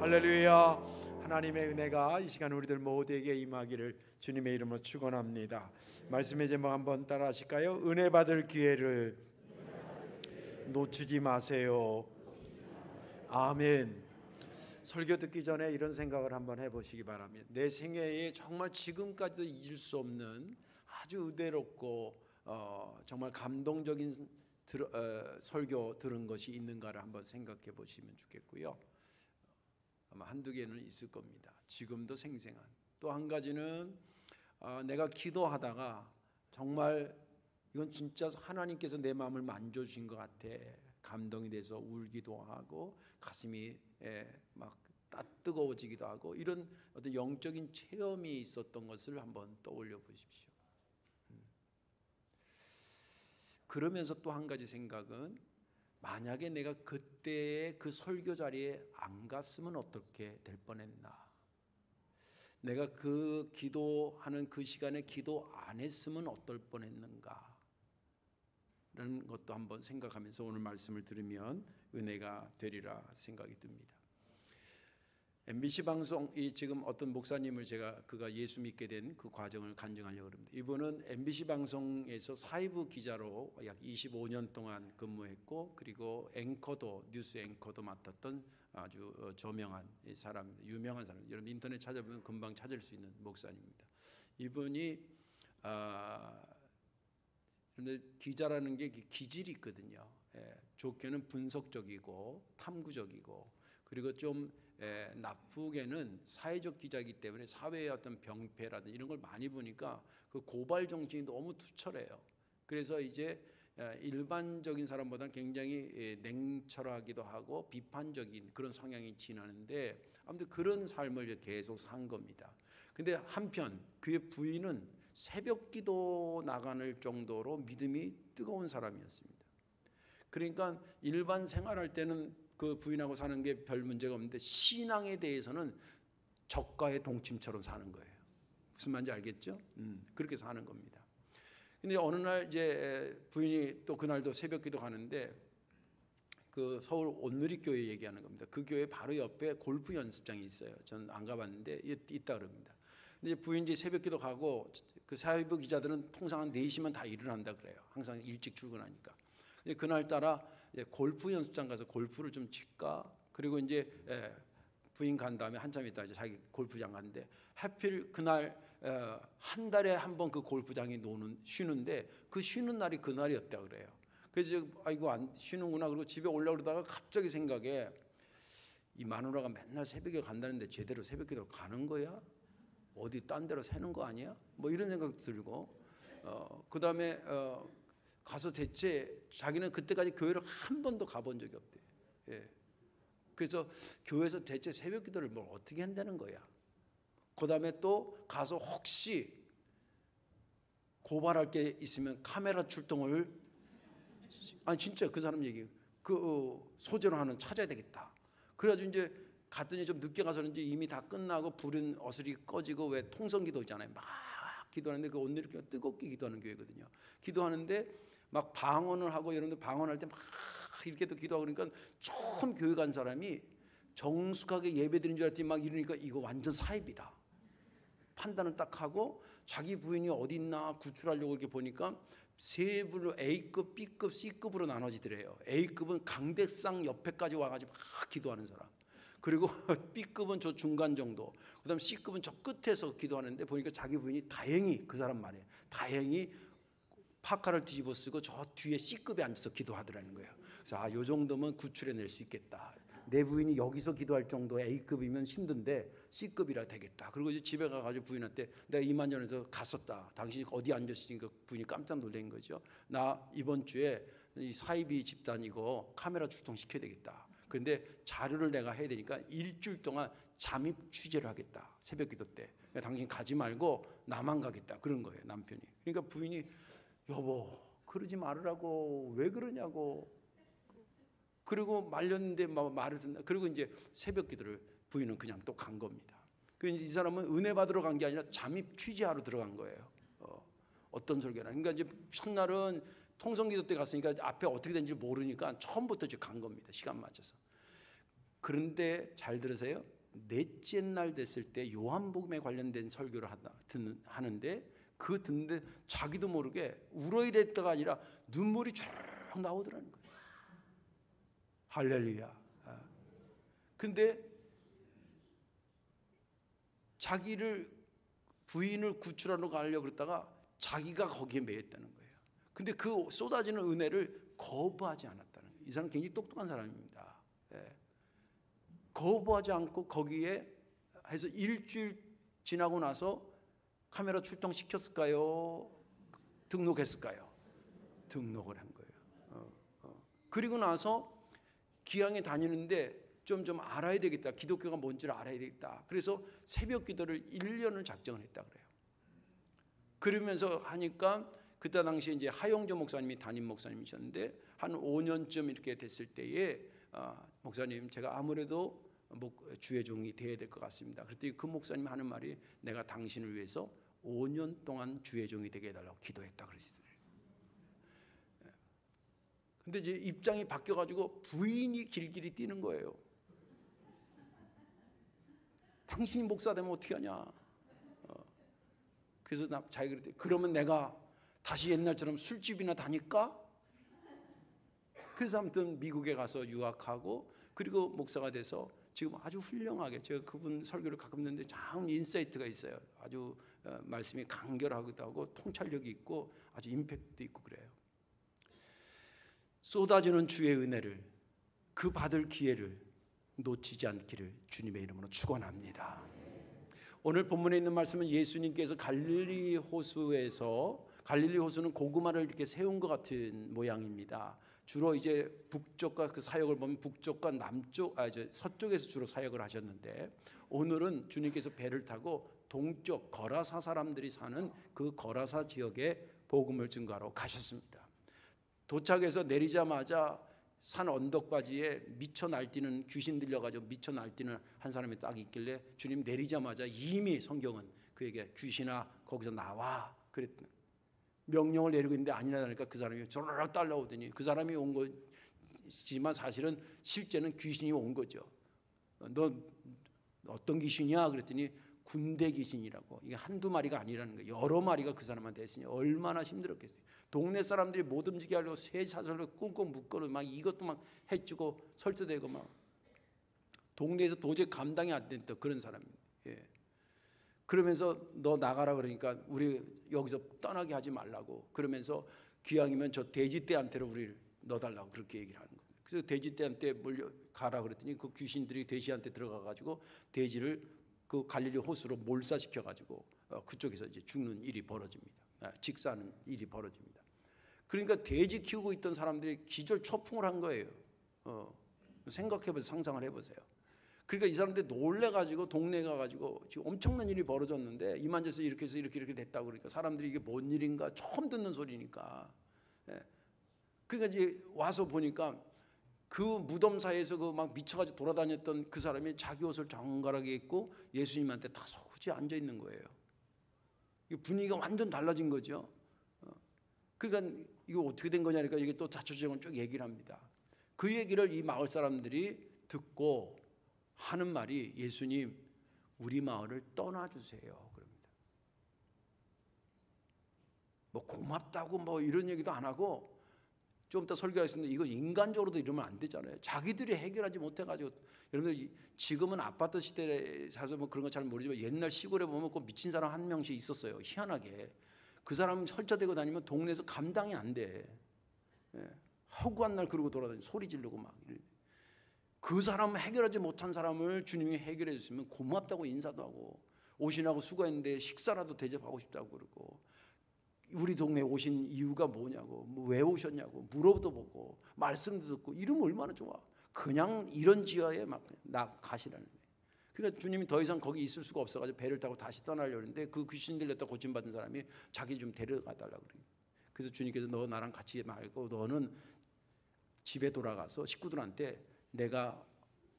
할렐루야. 하나님의 은혜가 이 시간 우리들 모두에게 임하기를 주님의 이름으로 축원합니다. 말씀의 제목 한번 따라 하실까요? 은혜 받을 기회를 놓치지 마세요. 아멘. 설교 듣기 전에 이런 생각을 한번 해보시기 바랍니다. 내 생애에 정말 지금까지도 잊을 수 없는 아주 은혜롭고 정말 감동적인 설교 들은 것이 있는가를 한번 생각해 보시면 좋겠고요. 아마 한두 개는 있을 겁니다. 지금도 생생한. 또 한 가지는 내가 기도하다가 정말 이건 진짜 하나님께서 내 마음을 만져주신 것 같아. 감동이 돼서 울기도 하고 가슴이 막 뜨거워지기도 하고 이런 어떤 영적인 체험이 있었던 것을 한번 떠올려 보십시오. 그러면서 또 한 가지 생각은 만약에 내가 그때의 그 설교 자리에 안 갔으면 어떻게 될 뻔했나. 내가 그 기도하는 그 시간에 기도 안 했으면 어떨 뻔했는가 라는 것도 한번 생각하면서 오늘 말씀을 들으면 은혜가 되리라 생각이 듭니다. MBC 방송이 지금 어떤 목사님을 그가 예수 믿게 된 그 과정을 간증하려고 합니다. 이분은 MBC 방송에서 사회부 기자로 약 25년 동안 근무했고 그리고 뉴스 앵커도 맡았던 아주 저명한 사람입니다. 유명한 사람. 여러분 인터넷 찾아보면 금방 찾을 수 있는 목사님입니다. 이분이 그런데 기자라는 게 기질이 있거든요. 좋게는 분석적이고 탐구적이고 그리고 좀 나쁘게는 사회적 기자이기 때문에 사회의 어떤 병폐라든지 이런 걸 많이 보니까 그 고발 정신이 너무 투철해요. 그래서 이제 일반적인 사람보다는 굉장히 냉철하기도 하고 비판적인 그런 성향이 지나는데 아무튼 그런 삶을 계속 산 겁니다. 근데 한편 그의 부인은 새벽 기도 나가는 정도로 믿음이 뜨거운 사람이었습니다. 그러니까 일반 생활할 때는 그 부인하고 사는 게 별 문제가 없는데 신앙에 대해서는 적과의 동침처럼 사는 거예요. 무슨 말인지 알겠죠? 그렇게 사는 겁니다. 근데 어느 날 이제 부인이 또 그날도 새벽기도 가는데 그 서울 온누리교회 얘기하는 겁니다. 그 교회 바로 옆에 골프 연습장이 있어요. 전 안 가봤는데 있다 그럽니다. 근데 부인이 새벽기도 가고 그 사회부 기자들은 통상 한 4시면 다 일을 한다 그래요. 항상 일찍 출근하니까. 그날따라 골프 연습장 가서 골프를 좀 칠까? 그리고 이제 부인 간 다음에 한참 있다 이제 자기 골프장 갔는데 하필 그날 한 달에 한 번 그 골프장에 쉬는데 그 쉬는 날이 그날이었다 그래요. 그래서 아이고 안 쉬는구나 그러고 집에 올라오려다가 갑자기 생각에 이 마누라가 맨날 새벽에 간다는데 제대로 새벽기도를 가는 거야? 어디 딴 데로 새는 거 아니야? 뭐 이런 생각도 들고 그 다음에 가서 대체 자기는 그때까지 교회를 한 번도 가본 적이 없대. 그래서 교회에서 대체 새벽기도를 뭘 어떻게 한다는 거야. 그 다음에 또 가서 혹시 고발할 게 있으면 카메라 출동을 아니 진짜 그 사람 얘기 그 소재로 하는 찾아야 되겠다. 그래가지고 이제 갔더니 좀 늦게 가서는 이제 이미 다 끝나고 불은 어슬이 꺼지고 왜 통성기도 있잖아요. 막 기도하는데 그 온누리교회가 뜨겁게 기도하는 교회거든요. 기도하는데 막 방언을 하고 이런데 방언할 때 막 이렇게도 기도하고 그러니까 처음 교회 간 사람이 정숙하게 예배드린 줄 알았더니 막 이러니까 이거 완전 사입이다. 판단을 딱 하고 자기 부인이 어디 있나 구출하려고 이렇게 보니까 세 부로 A급, B급, C급으로 나눠지더래요. A급은 강대상 옆에까지 와가지고 막 기도하는 사람. 그리고 B급은 저 중간 정도. 그 다음 C급은 저 끝에서 기도하는데 보니까 자기 부인이 다행히 그 사람 말이에요. 다행히 파카를 뒤집어 쓰고 저 뒤에 C급에 앉아서 기도하더라는 거예요. 그래서 요 정도면 구출해낼 수 있겠다. 내 부인이 여기서 기도할 정도 A급이면 힘든데 C급이라 되겠다. 그리고 이제 집에 가가지고 부인한테 내가 이만년에서 갔었다. 당신이 어디 앉았으니까 부인이 깜짝 놀란 거죠. 나 이번 주에 이 사이비 집단 이거 카메라 출동시켜야 되겠다. 그런데 자료를 내가 해야 되니까 일주일 동안 잠입 취재를 하겠다. 새벽 기도 때. 그러니까 당신 가지 말고 나만 가겠다. 그런 거예요. 남편이. 그러니까 부인이 여보 그러지 말으라고 왜 그러냐고. 그리고 말렸는데 말을 듣나. 그리고 이제 새벽 기도를 부인은 그냥 또 간 겁니다. 이 사람은 은혜 받으러 간 게 아니라 잠입 취재하러 들어간 거예요. 어떤 설교나. 그러니까 이제 첫날은 통성기도 때 갔으니까 앞에 어떻게 된지 모르니까 처음부터 이제 간 겁니다. 시간 맞춰서. 그런데 잘 들으세요. 넷째 날 됐을 때 요한복음에 관련된 설교를 하는데 그 듣는데 자기도 모르게 울어야 됐다가 아니라 눈물이 쭉 나오더라는 거예요. 할렐루야. 근데 자기를 부인을 구출하러 가려고 그랬다가 자기가 거기에 매였다는 거예요. 근데 그 쏟아지는 은혜를 거부하지 않았다는 거예요. 이 사람은 굉장히 똑똑한 사람입니다. 거부하지 않고 거기에 해서 일주일 지나고 나서 카메라 출동시켰을까요? 등록했을까요? 등록을 한 거예요. 그리고 나서 기왕에 다니는데 좀 알아야 되겠다. 기독교가 뭔지를 알아야 되겠다. 그래서 새벽 기도를 1년을 작정을 했다 그래요. 그러면서 하니까 그때 당시에 이제 하용조 목사님이 담임 목사님이셨는데 한 5년쯤 이렇게 됐을 때에 목사님 제가 아무래도 주의 종이 돼야 될 것 같습니다. 그랬더니 그 목사님 하는 말이 내가 당신을 위해서 5년 동안 주의 종이 되게 해달라고 기도했다 그러시더래요. 근데 이제 입장이 바뀌어가지고 부인이 길길이 뛰는 거예요. 당신이 목사 되면 어떻게 하냐. 그래서 자기가 그랬대. 그러면 내가 다시 옛날처럼 술집이나 다닐까? 그래서 아무튼 미국에 가서 유학하고 그리고 목사가 돼서 지금 아주 훌륭하게 제가 그분 설교를 가끔 듣는데 참 인사이트가 있어요. 아주 말씀이 간결하기도 하고 통찰력이 있고 아주 임팩트도 있고 그래요. 쏟아지는 주의 은혜를 그 받을 기회를 놓치지 않기를 주님의 이름으로 축원합니다. 오늘 본문에 있는 말씀은 예수님께서 갈릴리 호수는 고구마를 이렇게 세운 것 같은 모양입니다. 주로 이제 북쪽과 그 사역을 보면 북쪽과 서쪽에서 주로 사역을 하셨는데 오늘은 주님께서 배를 타고 동쪽 거라사 사람들이 사는 그 거라사 지역에 복음을 증거하러 가셨습니다. 도착해서 내리자마자 산 언덕바지에 미쳐 날뛰는 귀신 들려가지고 미쳐 날뛰는 한 사람이 딱 있길래 주님 내리자마자 이미 성경은 그에게 귀신아 거기서 나와 그랬던 명령을 내리고 있는데 아니라니까 그 사람이 저러러 따라오더니 그 사람이 온 거지만 사실은 실제는 귀신이 온 거죠. 너 어떤 귀신이야? 그랬더니 군대 귀신이라고. 이게 한두 마리가 아니라는 거예요. 여러 마리가 그 사람한테 했으니 얼마나 힘들었겠어요. 동네 사람들이 못 움직이게 하려고 쇠사슬로 꽁꽁 묶어놓고 막 이것도 막 해주고 설득되고 막 동네에서 도저히 감당이 안 됐던 그런 사람입니다. 그러면서 너 나가라 그러니까 우리 여기서 떠나게 하지 말라고 그러면서 기왕이면 저 돼지떼한테로 우리를 넣어달라고 그렇게 얘기를 하는 겁니다. 그래서 돼지떼한테 가라 그랬더니 그 귀신들이 돼지한테 들어가가지고 돼지를 그 갈릴리 호수로 몰사시켜가지고 그쪽에서 이제 죽는 일이 벌어집니다. 직사하는 일이 벌어집니다. 그러니까 돼지 키우고 있던 사람들이 기절초풍을 한 거예요. 생각해보세요. 상상을 해보세요. 그러니까 이 사람들이 놀래가지고 동네에 가가지고 지금 엄청난 일이 벌어졌는데 이만저서 이렇게 해서 이렇게 됐다고 그러니까 사람들이 이게 뭔 일인가 처음 듣는 소리니까. 그러니까 이제 와서 보니까 그 무덤 사이에서 그 막 미쳐가지고 돌아다녔던 그 사람이 자기 옷을 정갈하게 입고 예수님한테 다 소지 앉아 있는 거예요. 분위기가 완전 달라진 거죠. 그러니까 이거 어떻게 된 거냐니까 이게 또 자초지종을 쭉 얘기를 합니다. 그 얘기를 이 마을 사람들이 듣고 하는 말이 예수님 우리 마을을 떠나주세요 그럽니다. 뭐 고맙다고 뭐 이런 얘기도 안 하고 좀 이따 설교하겠습니다. 이거 인간적으로도 이러면 안 되잖아요. 자기들이 해결하지 못해가지고 여러분들 지금은 아파트 시대에 사서 뭐 그런 거 잘 모르지만 옛날 시골에 보면 꼭 미친 사람 한 명씩 있었어요. 희한하게 그 사람은 설치되고 다니면 동네에서 감당이 안 돼. 허구한 날 그러고 돌아다니고 소리 지르고 막 그 사람 해결하지 못한 사람을 주님이 해결해 주시면 고맙다고 인사도 하고 오시라고 수고했는데 식사라도 대접하고 싶다고 그러고 우리 동네에 오신 이유가 뭐냐고 왜 오셨냐고 물어도 보고 말씀도 듣고 이러면 얼마나 좋아. 그냥 이런 지하에 막 가시라는 거예요. 그러니까 주님이 더 이상 거기 있을 수가 없어가지고 배를 타고 다시 떠나려고 했는데 그 귀신 들렸다 고침받은 사람이 자기 좀 데려가 달라고 그래요. 그래서 주님께서 너 나랑 같이 말고 너는 집에 돌아가서 식구들한테 내가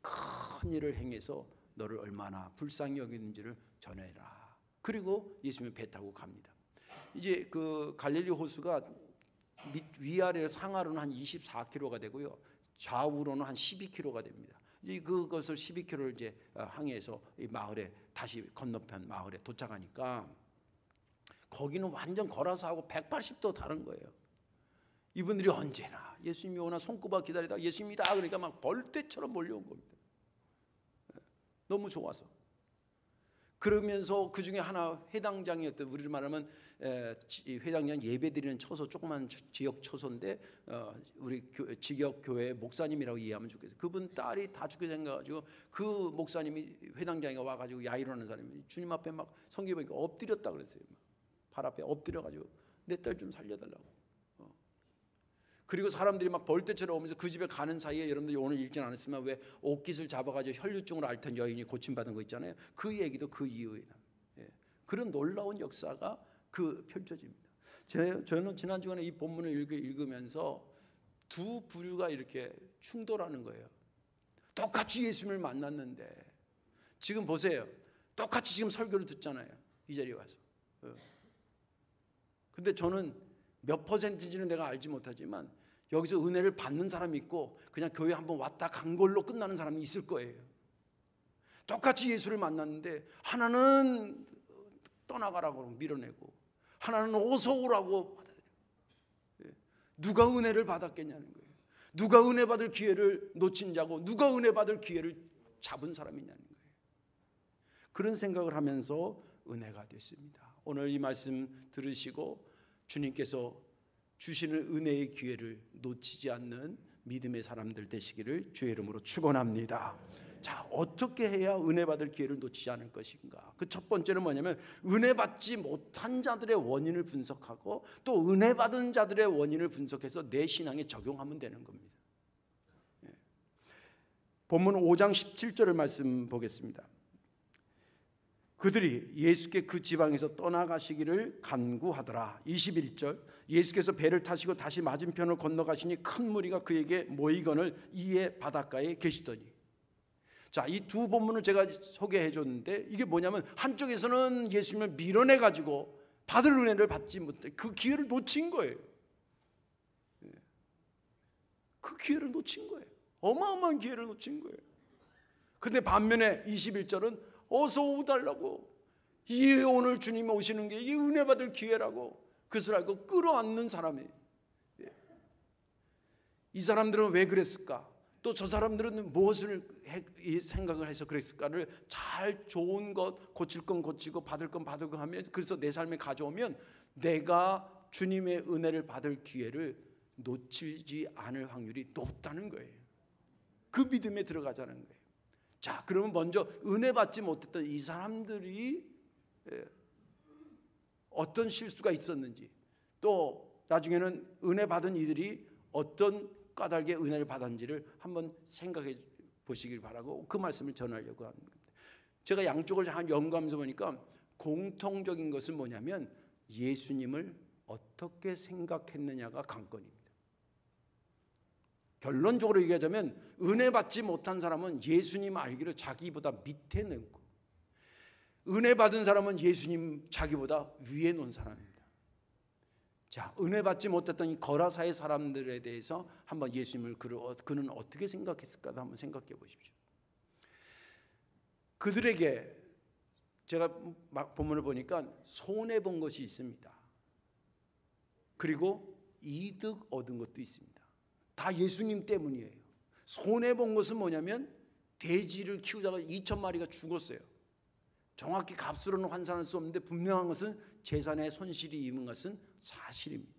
큰 일을 행해서 너를 얼마나 불쌍히 여기는지를 전해라. 그리고 예수님이 배 타고 갑니다. 이제 그 갈릴리 호수가 위아래로 상하로는 한 24km가 되고요. 좌우로는 한 12km가 됩니다. 이제 그것을 12km를 이제 항해해서 이 마을에 다시 건너편 마을에 도착하니까 거기는 완전 걸어서하고 180도 다른 거예요. 이분들이 언제나 예수님이 오나 손꼽아 기다리다가 예수님이다 그러니까 막 벌떼처럼 몰려온 겁니다. 너무 좋아서. 그러면서 그 중에 하나 회당장이었던, 우리를 말하면 회당장 예배드리는 처소, 조그만 지역 처소인데 우리 지역 교회 목사님이라고 이해하면 좋겠어요. 그분 딸이 다 죽게 생겨가지고 그 목사님이 회당장이가 와가지고 야이로는 사람이 주님 앞에 막 성경 보니까 엎드렸다 그랬어요. 발 앞에 엎드려가지고 내 딸 좀 살려달라고. 그리고 사람들이 막 벌떼처럼 오면서 그 집에 가는 사이에, 여러분들이 오늘 읽지는 않았지만 왜 옥깃을 잡아가지고 혈류증으로 앓던 여인이 고침받은 거 있잖아요. 그 얘기도 그 이후에 그런 놀라운 역사가 펼쳐집니다. 저는 지난 주간에 이 본문을 읽으면서 두 부류가 이렇게 충돌하는 거예요. 똑같이 예수님을 만났는데 지금 보세요. 똑같이 지금 설교를 듣잖아요. 이 자리에 와서. 근데 저는 몇 퍼센트인지는 내가 알지 못하지만 여기서 은혜를 받는 사람이 있고 그냥 교회 한번 왔다 간 걸로 끝나는 사람이 있을 거예요. 똑같이 예수를 만났는데 하나는 떠나가라고 밀어내고 하나는 어서 오라고 받아들여요. 누가 은혜를 받았겠냐는 거예요. 누가 은혜 받을 기회를 놓친 자고 누가 은혜 받을 기회를 잡은 사람이냐는 거예요. 그런 생각을 하면서 은혜가 됐습니다. 오늘 이 말씀 들으시고 주님께서 주시는 은혜의 기회를 놓치지 않는 믿음의 사람들 되시기를 주의 이름으로 축원합니다. 자, 어떻게 해야 은혜 받을 기회를 놓치지 않을 것인가? 그 첫 번째는 뭐냐면 은혜 받지 못한 자들의 원인을 분석하고 또 은혜 받은 자들의 원인을 분석해서 내 신앙에 적용하면 되는 겁니다. 본문 5장 17절의 말씀 보겠습니다. 그들이 예수께 그 지방에서 떠나가시기를 간구하더라. 21절, 예수께서 배를 타시고 다시 맞은편을 건너가시니 큰 무리가 그에게 모이거늘 이에 바닷가에 계시더니. 자, 이 두 본문을 제가 소개해 줬는데 이게 뭐냐면 한쪽에서는 예수님을 밀어내 가지고 받을 은혜를 받지 못해 그 기회를 놓친 거예요. 그 기회를 놓친 거예요. 어마어마한 기회를 놓친 거예요. 근데 반면에 21절은 어서 오달라고, 이 오늘 주님이 오시는 게 이 은혜 받을 기회라고 그것을 알고 끌어안는 사람이에요. 이 사람들은 왜 그랬을까? 또 저 사람들은 무엇을 생각을 해서 그랬을까를 잘 좋은 것, 고칠 건 고치고 받을 건 받고 하면, 그래서 내 삶에 가져오면 내가 주님의 은혜를 받을 기회를 놓치지 않을 확률이 높다는 거예요. 그 믿음에 들어가자는 거예요. 자, 그러면 먼저 은혜 받지 못했던 이 사람들이 어떤 실수가 있었는지, 또 나중에는 은혜 받은 이들이 어떤 까닭에 은혜를 받았는지를 한번 생각해 보시길 바라고 그 말씀을 전하려고 합니다. 제가 양쪽을 연구하면서 보니까 공통적인 것은 뭐냐면 예수님을 어떻게 생각했느냐가 관건입니다. 결론적으로 얘기하자면 은혜 받지 못한 사람은 예수님 알기를 자기보다 밑에 놓고, 은혜 받은 사람은 예수님 자기보다 위에 놓은 사람입니다. 자, 은혜 받지 못했던 이 거라사의 사람들에 대해서 한번 예수님을 그는 어떻게 생각했을까도 한번 생각해 보십시오. 그들에게 제가 본문을 보니까 손해 본 것이 있습니다. 그리고 이득 얻은 것도 있습니다. 다 예수님 때문이에요. 손해본 것은 뭐냐면 돼지를 키우다가 2,000마리가 죽었어요. 정확히 값으로는 환산할 수 없는데 분명한 것은 재산에 손실이 입은 것은 사실입니다.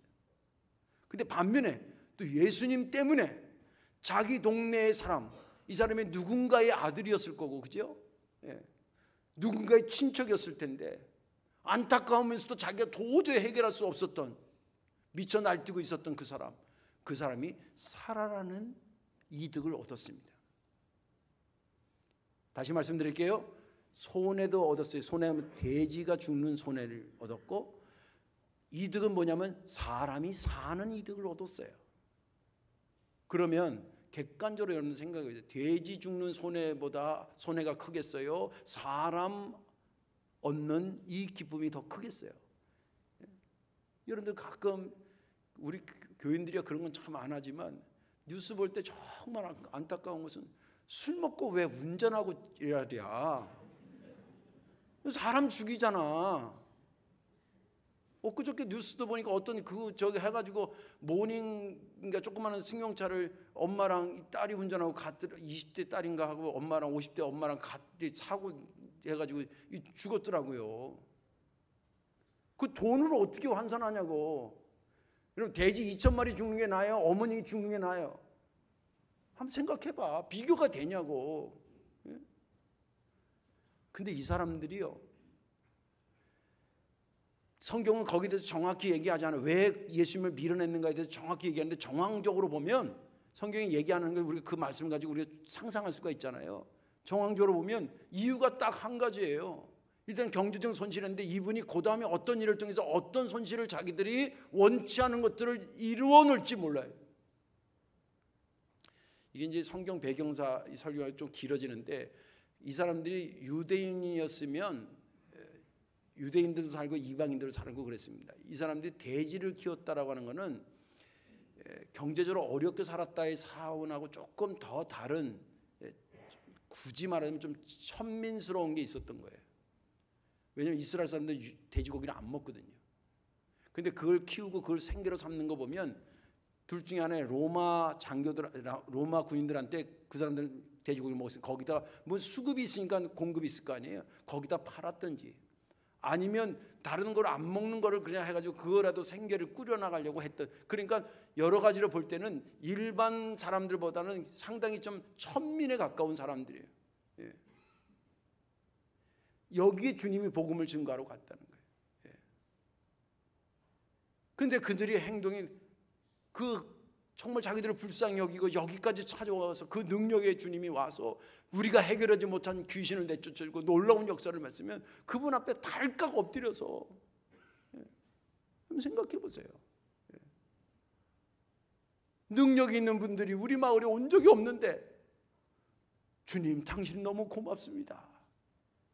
근데 반면에 또 예수님 때문에 자기 동네의 사람, 이 사람이 누군가의 아들이었을 거고, 그죠? 누군가의 친척이었을 텐데 안타까우면서도 자기가 도저히 해결할 수 없었던, 미쳐 날뛰고 있었던 그 사람이 살아나는 이득을 얻었습니다. 다시 말씀드릴게요. 손해도 얻었어요. 손해하면 돼지가 죽는 손해를 얻었고, 이득은 뭐냐면 사람이 사는 이득을 얻었어요. 그러면 객관적으로 여러분 생각해 보세요. 돼지 죽는 손해보다 손해가 크겠어요? 사람 얻는 이 기쁨이 더 크겠어요? 여러분들 가끔 우리 교인들이 그런 건 참 안 하지만 뉴스 볼 때 정말 안타까운 것은 술 먹고 왜 운전하고 이러랴. 사람 죽이잖아. 엊그저께 뉴스도 보니까 어떤 저기 해가지고 모닝인가 조그마한 승용차를 엄마랑 딸이 운전하고 갔더라. 20대 딸인가 하고 엄마랑 50대 엄마랑 갔더니 사고 해가지고 죽었더라고요. 그 돈으로 어떻게 환산하냐고. 그럼 돼지 2,000마리 죽는 게 나아요? 어머니 죽는 게 나아요? 한번 생각해봐. 비교가 되냐고. 근데 이 사람들이요, 성경은 거기에 대해서 정확히 얘기하지 않아요. 왜 예수님을 밀어냈는가에 대해서 정확히 얘기하는데, 정황적으로 보면 성경이 얘기하는 걸 우리가 그 말씀을 가지고 우리가 상상할 수가 있잖아요. 정황적으로 보면 이유가 딱 한 가지예요. 일단 경제적 손실인데 이분이 그 다음에 어떤 일을 통해서 어떤 손실을 자기들이 원치 않은 것들을 이루어 놓을지 몰라요. 이게 이제 성경 배경사 설교가 좀 길어지는데, 이 사람들이 유대인이었으면 유대인들도 살고 이방인들도 살고 그랬습니다. 이 사람들이 돼지를 키웠다라고 하는 것은 경제적으로 어렵게 살았다의 사원하고 조금 더 다른, 굳이 말하면 좀 천민스러운 게 있었던 거예요. 왜냐하면 이스라엘 사람들 돼지고기를 안 먹거든요. 근데 그걸 키우고 그걸 생계로 삼는 거 보면 둘 중에 하나에 로마 군인들한테 그 사람들은 돼지고기를 먹었으니까 거기다 뭐 수급이 있으니까 공급이 있을 거 아니에요. 거기다 팔았든지 아니면 다른 걸 안 먹는 거를 그냥 해가지고 그거라도 생계를 꾸려나가려고 했던. 그러니까 여러 가지로 볼 때는 일반 사람들보다는 상당히 좀 천민에 가까운 사람들이에요. 예. 여기에 주님이 복음을 증거하러 갔다는 거예요. 예. 근데 그들의 행동이 정말 자기들을 불쌍히 여기고 여기까지 찾아와서 그 능력의 주님이 와서 우리가 해결하지 못한 귀신을 내쫓고 놀라운 역사를 말씀면 그분 앞에 달깍 엎드려서, 한번 생각해 보세요. 능력이 있는 분들이 우리 마을에 온 적이 없는데 주님 당신 너무 고맙습니다.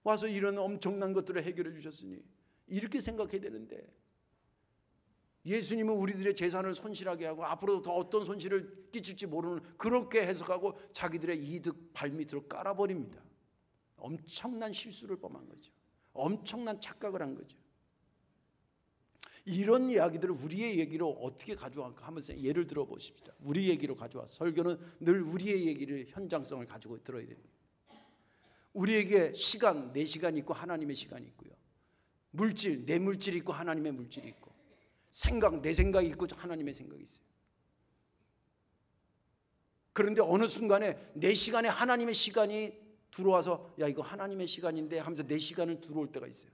와서 이런 엄청난 것들을 해결해 주셨으니 이렇게 생각해야 되는데, 예수님은 우리들의 재산을 손실하게 하고 앞으로도 더 어떤 손실을 끼칠지 모르는 그렇게 해석하고 자기들의 이득 발밑으로 깔아버립니다. 엄청난 실수를 범한 거죠. 엄청난 착각을 한 거죠. 이런 이야기들을 우리의 얘기로 어떻게 가져갈까 한번 예를 들어 보십시다. 우리 얘기로 가져와. 설교는 늘 우리의 얘기를, 현장성을 가지고 들어야 됩니다. 우리에게 시간, 내 시간이 있고 하나님의 시간이 있고요. 물질, 내 물질이 있고 하나님의 물질이 있고, 생각, 내 생각이 있고 하나님의 생각이 있어요. 그런데 어느 순간에 내 시간에 하나님의 시간이 들어와서 야 이거 하나님의 시간인데 하면서 내 시간을 들어올 때가 있어요.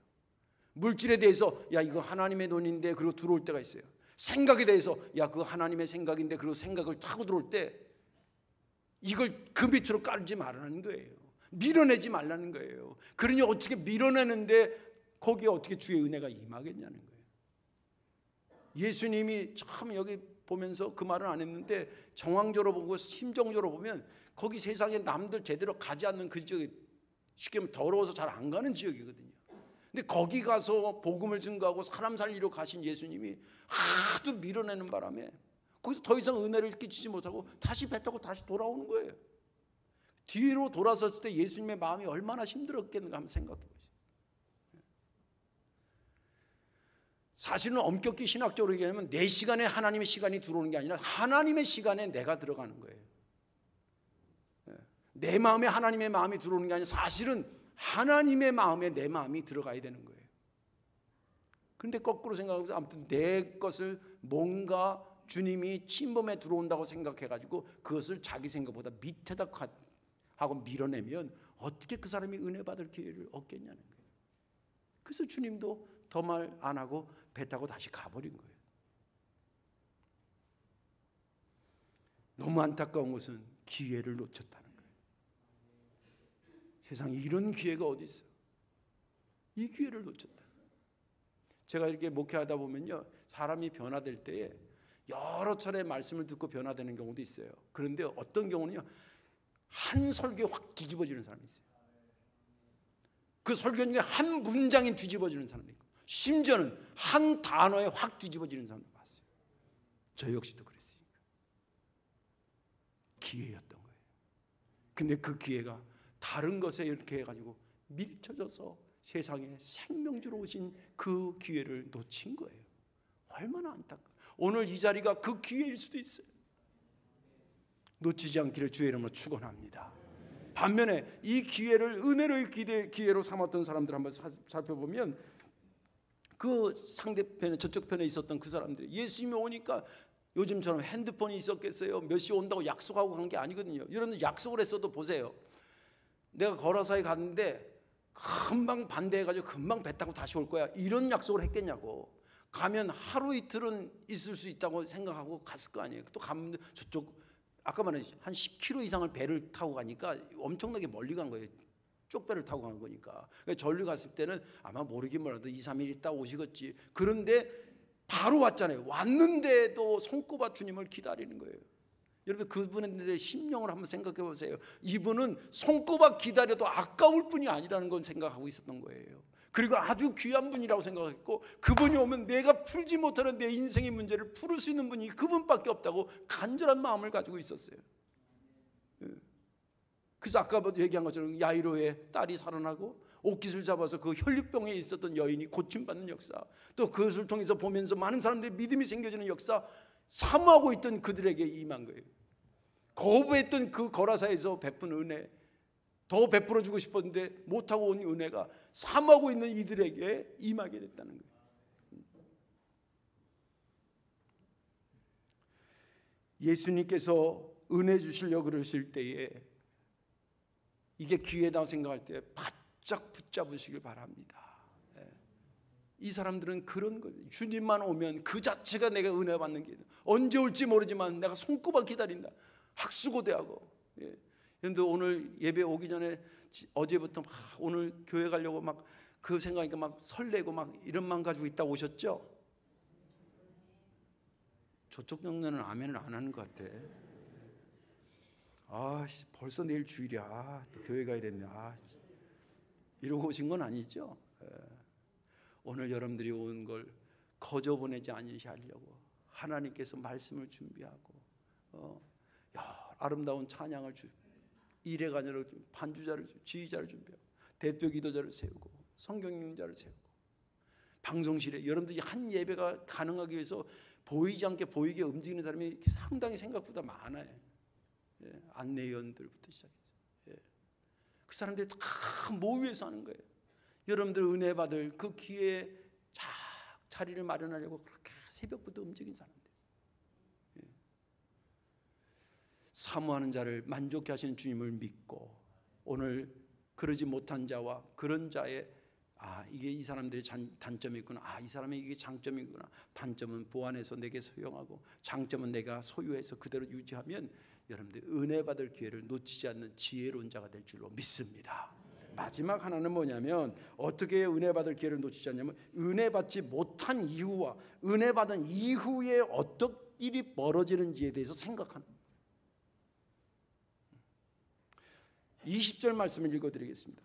물질에 대해서 야 이거 하나님의 돈인데 그리고 들어올 때가 있어요. 생각에 대해서 야 그거 하나님의 생각인데 그리고 생각을 타고 들어올 때 이걸 그 밑으로 깔지 말라는 거예요. 밀어내지 말라는 거예요. 그러니 어떻게 밀어내는데 거기에 어떻게 주의 은혜가 임하겠냐는 거예요. 예수님이 참 여기 보면서 그 말은 안 했는데 정황적으로 보고 심정적으로 보면 거기 세상에 남들 제대로 가지 않는 그 지역이 쉽게 말하면 더러워서 잘 안 가는 지역이거든요. 근데 거기 가서 복음을 증거하고 사람 살리러 가신 예수님이 하도 밀어내는 바람에 거기서 더 이상 은혜를 끼치지 못하고 다시 배 타고 다시 돌아오는 거예요. 뒤로 돌아섰을 때 예수님의 마음이 얼마나 힘들었겠는가 한번 생각해 보세요. 사실은 엄격히 신학적으로 얘기하면 내 시간에 하나님의 시간이 들어오는 게 아니라 하나님의 시간에 내가 들어가는 거예요. 내 마음에 하나님의 마음이 들어오는 게 아니라 사실은 하나님의 마음에 내 마음이 들어가야 되는 거예요. 그런데 거꾸로 생각하면서 아무튼 내 것을 뭔가 주님이 침범에 들어온다고 생각해가지고 그것을 자기 생각보다 밑에다 하고 밀어내면 어떻게 그 사람이 은혜 받을 기회를 얻겠냐는 거예요. 그래서 주님도 더 말 안 하고 배 타고 다시 가버린 거예요. 너무 안타까운 것은 기회를 놓쳤다는 거예요. 세상에 이런 기회가 어디 있어? 이 기회를 놓쳤다. 제가 이렇게 목회하다 보면요, 사람이 변화될 때에 여러 차례 말씀을 듣고 변화되는 경우도 있어요. 그런데 어떤 경우는요, 한 설교에 확 뒤집어지는 사람이 있어요. 그 설교 중에 한 문장이 뒤집어지는 사람이 있고, 심지어는 한 단어에 확 뒤집어지는 사람도 봤어요. 저 역시도 그랬으니까. 기회였던 거예요. 근데 그 기회가 다른 것에 이렇게 해가지고 밀쳐져서 세상에 생명주로 오신 그 기회를 놓친 거예요. 얼마나 안타까워. 오늘 이 자리가 그 기회일 수도 있어요. 놓치지 않기를 주의 이름으로 축원합니다. 반면에 이 기회를 은혜로의 기회로 삼았던 사람들 한번 살펴보면 그 상대편에 저쪽 편에 있었던 그 사람들이 예수님이 오니까 요즘처럼 핸드폰이 있었겠어요? 몇 시 온다고 약속하고 간 게 아니거든요. 여러분들 약속을 했어도 보세요. 내가 거라사에 갔는데 금방 반대해가지고 금방 배 타고 다시 올 거야, 이런 약속을 했겠냐고. 가면 하루 이틀은 있을 수 있다고 생각하고 갔을 거 아니에요. 또 가면 저쪽 아까 말한 한 10km 이상을 배를 타고 가니까 엄청나게 멀리 간 거예요. 쪽배를 타고 간 거니까. 그러니까 전류 갔을 때는 아마 모르긴 몰라도 2, 3일 있다 오시겠지. 그런데 바로 왔잖아요. 왔는데도 손꼽아 주님을 기다리는 거예요. 여러분 그분의 심령을 한번 생각해 보세요. 이분은 손꼽아 기다려도 아까울 뿐이 아니라는 건 생각하고 있었던 거예요. 그리고 아주 귀한 분이라고 생각했고, 그분이 오면 내가 풀지 못하는 내 인생의 문제를 풀을 수 있는 분이 그분밖에 없다고 간절한 마음을 가지고 있었어요. 그래서 아까 얘기한 것처럼 야이로의 딸이 살아나고 옥깃을 잡아서 그 혈류병에 있었던 여인이 고침받는 역사, 또 그것을 통해서 보면서 많은 사람들이 믿음이 생겨지는 역사, 사모하고 있던 그들에게 임한 거예요. 거부했던 그 거라사에서 베푼 은혜, 더 베풀어 주고 싶었는데 못하고 온 은혜가 사모하고 있는 이들에게 임하게 됐다는 거예요. 예수님께서 은혜 주시려고 그러실 때에 이게 기회다 생각할 때 바짝 붙잡으시길 바랍니다. 이 사람들은 그런 거예요. 주님만 오면 그 자체가 내가 은혜 받는 게, 언제 올지 모르지만 내가 손꼽아 기다린다. 학수고대하고. 그런데 오늘 예배 오기 전에 어제부터 막 오늘 교회 가려고 막 그 생각이니까 막 설레고 막 이런 마음 가지고 있다 오셨죠? 저쪽 정도는 아멘을 안 하는 것 같아. 아, 벌써 내일 주일이야. 또 교회 가야 됐네. 이러고 오신 건 아니죠? 오늘 여러분들이 온 걸 거저 보내지 않으시 하려고 하나님께서 말씀을 준비하고 아름다운 찬양을 일에 관여로 반주자를, 지휘자를 준비하고 대표 기도자를 세우고 성경 읽자를 세우고 방송실에 여러분들이 한 예배가 가능하기 위해서 보이지 않게 보이게 움직이는 사람이 상당히 생각보다 많아요. 안내위원들부터 시작해서 그 사람들이 다 모의해서 하는 거예요. 여러분들 은혜 받을 그 기회에 자리를 마련하려고 그렇게 새벽부터 움직인 사람들. 사모하는 자를 만족해 하시는 주님을 믿고 오늘 그러지 못한 자와 그런 자의 이게 이 사람들의 단점이 있구나, 이 사람의 이게 장점이 있구나. 단점은 보완해서 내게 소용하고 장점은 내가 소유해서 그대로 유지하면 여러분들 은혜 받을 기회를 놓치지 않는 지혜로운 자가 될 줄로 믿습니다. 마지막 하나는 뭐냐면, 어떻게 은혜 받을 기회를 놓치지 않냐면 은혜 받지 못한 이후와 은혜 받은 이후에 어떤 일이 벌어지는지에 대해서 생각하는 거예요. 20절 말씀을 읽어드리겠습니다.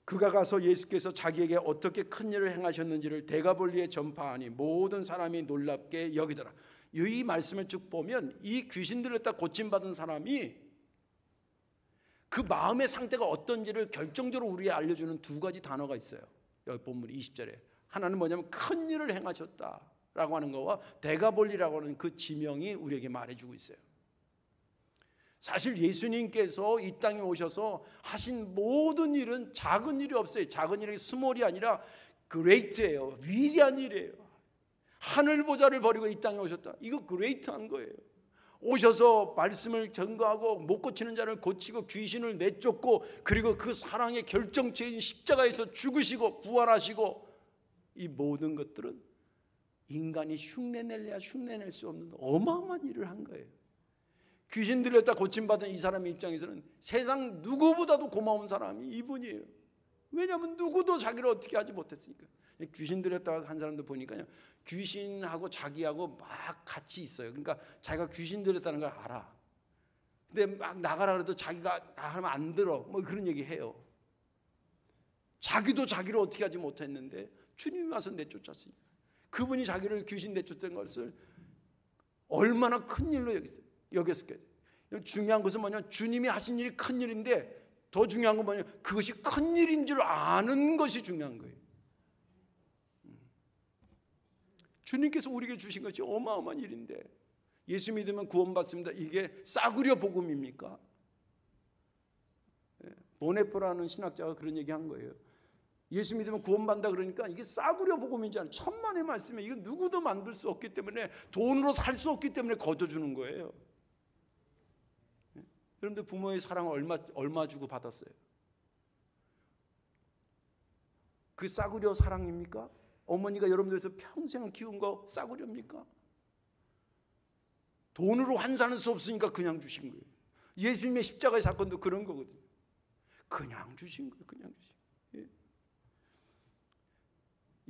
그가 가서 예수께서 자기에게 어떻게 큰 일을 행하셨는지를 데가볼리에 전파하니 모든 사람이 놀랍게 여기더라. 이 말씀을 쭉 보면 이 귀신들을 다 고침받은 사람이 그 마음의 상태가 어떤지를 결정적으로 우리에게 알려주는 두 가지 단어가 있어요. 여기 본문 20절에 하나는 뭐냐면 큰 일을 행하셨다라고 하는 거와 데가볼리라고 하는 그 지명이 우리에게 말해주고 있어요. 사실 예수님께서 이 땅에 오셔서 하신 모든 일은 작은 일이 없어요. 작은 일이 스몰이 아니라 그레이트예요. 위대한 일이에요. 하늘 보좌를 버리고 이 땅에 오셨다. 이거 그레이트한 거예요. 오셔서 말씀을 전거하고 못 고치는 자를 고치고 귀신을 내쫓고, 그리고 그 사랑의 결정체인 십자가에서 죽으시고 부활하시고, 이 모든 것들은 인간이 흉내낼래야 흉내낼 수 없는 어마어마한 일을 한 거예요. 귀신 들렸다 고침받은 이 사람의 입장에서는 세상 누구보다도 고마운 사람이 이분이에요. 왜냐하면 누구도 자기를 어떻게 하지 못했으니까. 귀신 들렸다 한 사람도 보니까요, 귀신하고 자기하고 막 같이 있어요. 그러니까 자기가 귀신 들렸다는 걸 알아. 근데 막 나가라 그래도 자기가 하면 안 들어. 뭐 그런 얘기 해요. 자기도 자기를 어떻게 하지 못했는데 주님이 와서 내쫓았으니까. 그분이 자기를 귀신 내쫓던 것을 얼마나 큰 일로 여겼을 거예요. 중요한 것은 뭐냐? 주님이 하신 일이 큰 일인데 더 중요한 건 뭐냐? 그것이 큰 일인 줄 아는 것이 중요한 거예요. 주님께서 우리에게 주신 것이 어마어마한 일인데 예수 믿으면 구원받습니다. 이게 싸구려 복음입니까? 보네포라는 신학자가 그런 얘기한 거예요. 예수 믿으면 구원받는다 그러니까 이게 싸구려 복음이지 않아요. 천만의 말씀에 이거 누구도 만들 수 없기 때문에 돈으로 살 수 없기 때문에 거둬주는 거예요. 여러분들 부모의 사랑을 얼마 주고 받았어요? 그 싸구려 사랑입니까? 어머니가 여러분들에서 평생 키운 거 싸구려입니까? 돈으로 환산할 수 없으니까 그냥 주신 거예요. 예수님의 십자가의 사건도 그런 거거든요. 그냥 주신 거예요. 그냥 주신 거예요. 예.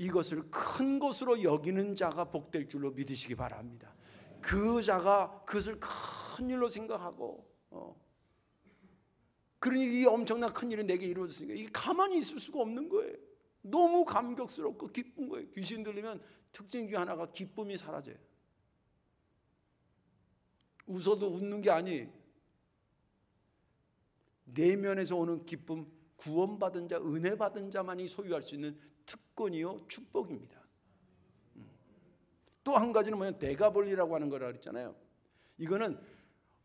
이것을 큰 것으로 여기는 자가 복될 줄로 믿으시기 바랍니다. 그 자가 그것을 큰 일로 생각하고 그러니 이 엄청난 큰 일이 내게 이루어졌으니까 이게 가만히 있을 수가 없는 거예요. 너무 감격스럽고 기쁜 거예요. 귀신 들리면 특징 중에 하나가 기쁨이 사라져요. 웃어도 웃는 게 아니에요. 내면에서 오는 기쁨, 구원받은 자, 은혜 받은 자만이 소유할 수 있는 특권이요 축복입니다. 또 한 가지는 뭐냐? 대가볼리라고 하는 거라 그랬잖아요. 이거는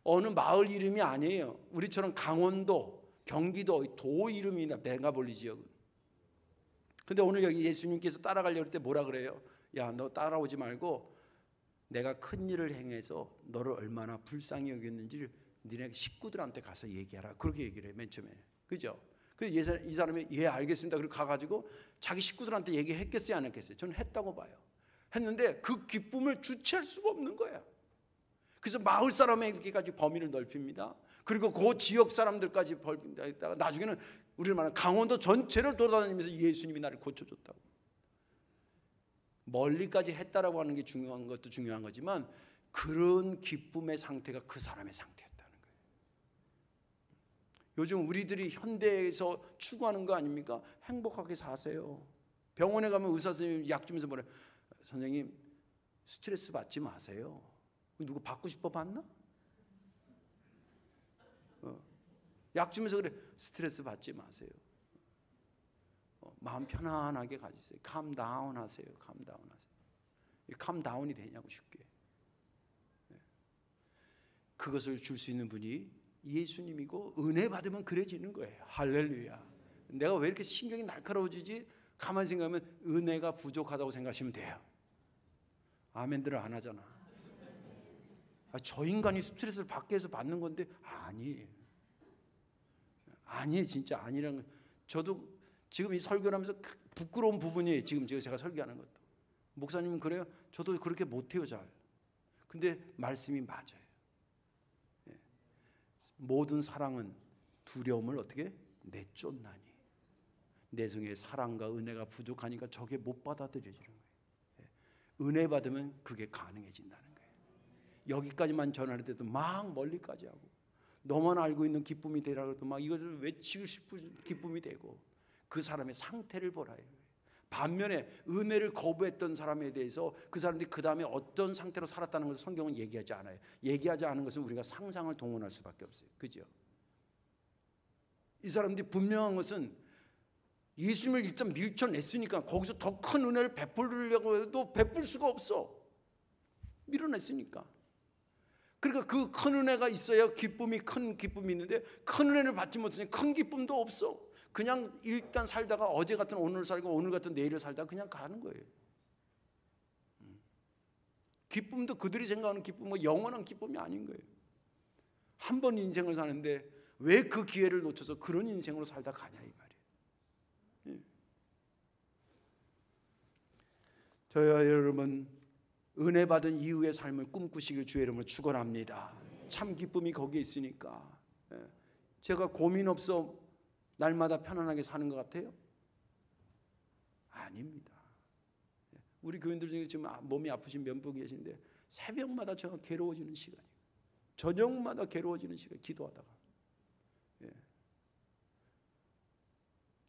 어느 마을 이름이 아니에요. 우리처럼 강원도, 경기도 도 이름이나 대가볼리 지역은. 근데 오늘 여기 예수님께서 따라가려고 할 때 뭐라 그래요? 야, 너 따라오지 말고 내가 큰 일을 행해서 너를 얼마나 불쌍히 여겼는지를 니네 식구들한테 가서 얘기하라. 그렇게 얘기를 해요. 맨 처음에. 그죠? 그래서 이 사람이 예 알겠습니다. 그리고 가가지고 자기 식구들한테 얘기했겠어요? 안 했겠어요? 저는 했다고 봐요. 했는데 그 기쁨을 주체할 수가 없는 거예요. 그래서 마을 사람에게까지 범위를 넓힙니다. 그리고 그 지역 사람들까지 벌다가 나중에는 우리를 말하는 강원도 전체를 돌아다니면서 예수님이 나를 고쳐줬다고. 멀리까지 했다라고 하는 게 중요한 것도 중요한 거지만 그런 기쁨의 상태가 그 사람의 상태였다는 거예요. 요즘 우리들이 현대에서 추구하는 거 아닙니까? 행복하게 사세요. 병원에 가면 의사 선생님이 약 주면서 뭐래? 선생님 스트레스 받지 마세요. 누구 받고 싶어 받나? 약 주면서 그래 스트레스 받지 마세요. 마음 편안하게 가지세요. calm down 하세요. calm down 하세요. calm down이 되냐고 쉽게. 그것을 줄 수 있는 분이 예수님이고 은혜 받으면 그래지는 거예요. 할렐루야. 내가 왜 이렇게 신경이 날카로워지지? 가만히 생각하면 은혜가 부족하다고 생각하시면 돼요. 아멘들을 안 하잖아. 저 인간이 스트레스를 받게 해서 받는 건데 아니에요. 아니에요. 진짜 아니라는 건. 저도 지금 이 설교를 하면서 부끄러운 부분이에요. 지금 제가 설교하는 것도. 목사님은 그래요? 저도 그렇게 못해요 잘. 근데 말씀이 맞아요. 모든 사랑은 두려움을 어떻게? 내쫓나니. 내 속에 사랑과 은혜가 부족하니까 저게 못 받아들여지는 거예요. 은혜 받으면 그게 가능해진다는 거예요. 여기까지만 전할 때도 막 멀리까지 하고 너만 알고 있는 기쁨이 되라고 해도 막 이것을 외치고 싶은 기쁨이 되고 그 사람의 상태를 보라 해요. 반면에 은혜를 거부했던 사람에 대해서 그 사람들이 그 다음에 어떤 상태로 살았다는 것을 성경은 얘기하지 않아요. 얘기하지 않은 것은 우리가 상상을 동원할 수밖에 없어요. 그죠? 이 사람들이 분명한 것은 예수님을 일단 밀쳐냈으니까 거기서 더 큰 은혜를 베풀려고 해도 베풀 수가 없어. 밀어냈으니까. 그러니까 그 큰 은혜가 있어야 기쁨이 큰 기쁨이 있는데 큰 은혜를 받지 못하니 큰 기쁨도 없어. 그냥 일단 살다가 어제 같은 오늘 살고 오늘 같은 내일을 살다가 그냥 가는 거예요. 기쁨도 그들이 생각하는 기쁨은 영원한 기쁨이 아닌 거예요. 한 번 인생을 사는데 왜 그 기회를 놓쳐서 그런 인생으로 살다 가냐 이 말이에요. 저희와 여러분 은혜 받은 이후의 삶을 꿈꾸시길 주의 이름으로 축원합니다. 참 기쁨이 거기에 있으니까. 제가 고민 없어 날마다 편안하게 사는 것 같아요? 아닙니다. 우리 교인들 중에 지금 몸이 아프신 몇 분 계신데 새벽마다 제가 괴로워지는 시간이에요. 저녁마다 괴로워지는 시간 기도하다가.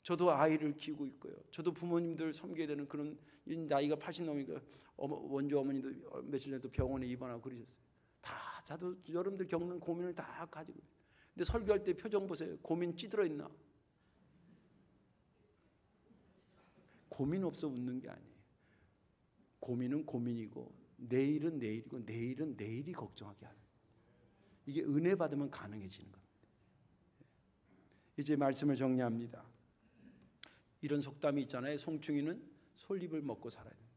저도 아이를 키우고 있고요. 저도 부모님들 섬겨야 되는 그런 나이가 80 넘으니까 원조 어머니도 며칠 전에 또 병원에 입원하고 그러셨어요. 다 저도 여러분들 겪는 고민을 다 가지고. 근데 설교할 때 표정 보세요. 고민 찌들어 있나? 고민 없어 웃는 게 아니에요. 고민은 고민이고 내일은 내일이고 내일은 내일이 걱정하게 하는. 이게 은혜 받으면 가능해지는 겁니다. 이제 말씀을 정리합니다. 이런 속담이 있잖아요. 송충이는 솔잎을 먹고 살아야 돼요.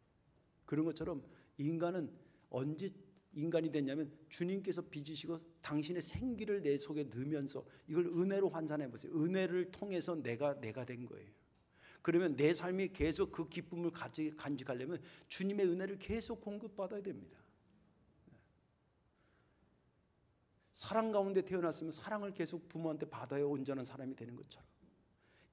그런 것처럼 인간은 언제 인간이 됐냐면 주님께서 빚으시고 당신의 생기를 내 속에 넣으면서 이걸 은혜로 환산해 보세요. 은혜를 통해서 내가 된 거예요. 그러면 내 삶이 계속 그 기쁨을 간직하려면 주님의 은혜를 계속 공급받아야 됩니다. 사랑 가운데 태어났으면 사랑을 계속 부모한테 받아야 온전한 사람이 되는 것처럼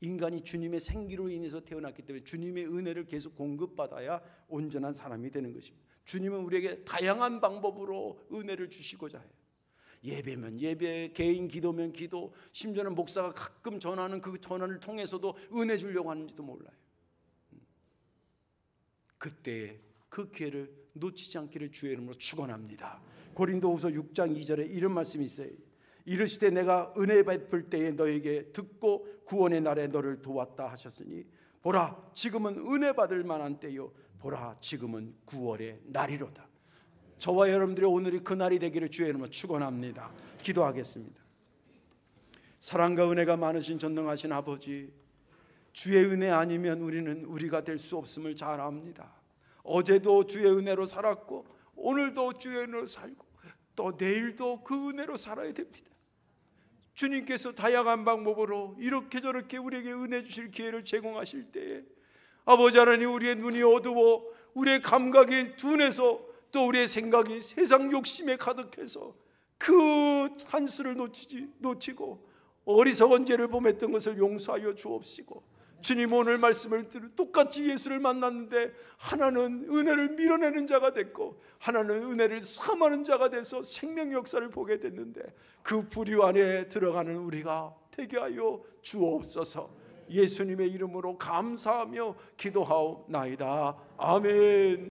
인간이 주님의 생기로 인해서 태어났기 때문에 주님의 은혜를 계속 공급받아야 온전한 사람이 되는 것입니다. 주님은 우리에게 다양한 방법으로 은혜를 주시고자 해요. 예배면 예배, 개인 기도면 기도, 심지어는 목사가 가끔 전하는 그 전화를 통해서도 은혜 주려고 하는지도 몰라요. 그때 그 기회를 놓치지 않기를 주의 이름으로 축원합니다. 고린도후서 6장 2절에 이런 말씀이 있어요. 이르시되 내가 은혜 베풀 때에 너에게 듣고 구원의 날에 너를 도왔다 하셨으니 보라 지금은 은혜 받을 만한 때요 보라 지금은 구원의 날이로다. 저와 여러분들의 오늘이 그 날이 되기를 주의 이름으로 축원합니다. 기도하겠습니다. 사랑과 은혜가 많으신 전능하신 아버지, 주의 은혜 아니면 우리는 우리가 될 수 없음을 잘 압니다. 어제도 주의 은혜로 살았고 오늘도 주의 은혜로 살고 또 내일도 그 은혜로 살아야 됩니다. 주님께서 다양한 방법으로 이렇게 저렇게 우리에게 은혜 주실 기회를 제공하실 때에 아버지 하나님 우리의 눈이 어두워 우리의 감각이 둔해서 또 우리의 생각이 세상 욕심에 가득해서 그 찬스를 놓치고 어리석은 죄를 범했던 것을 용서하여 주옵시고 주님 오늘 말씀을 들으 똑같이 예수를 만났는데 하나는 은혜를 밀어내는 자가 됐고 하나는 은혜를 삼하는 자가 돼서 생명 역사를 보게 됐는데 그 부류 안에 들어가는 우리가 되게 하여 주옵소서. 예수님의 이름으로 감사하며 기도하옵나이다. 아멘.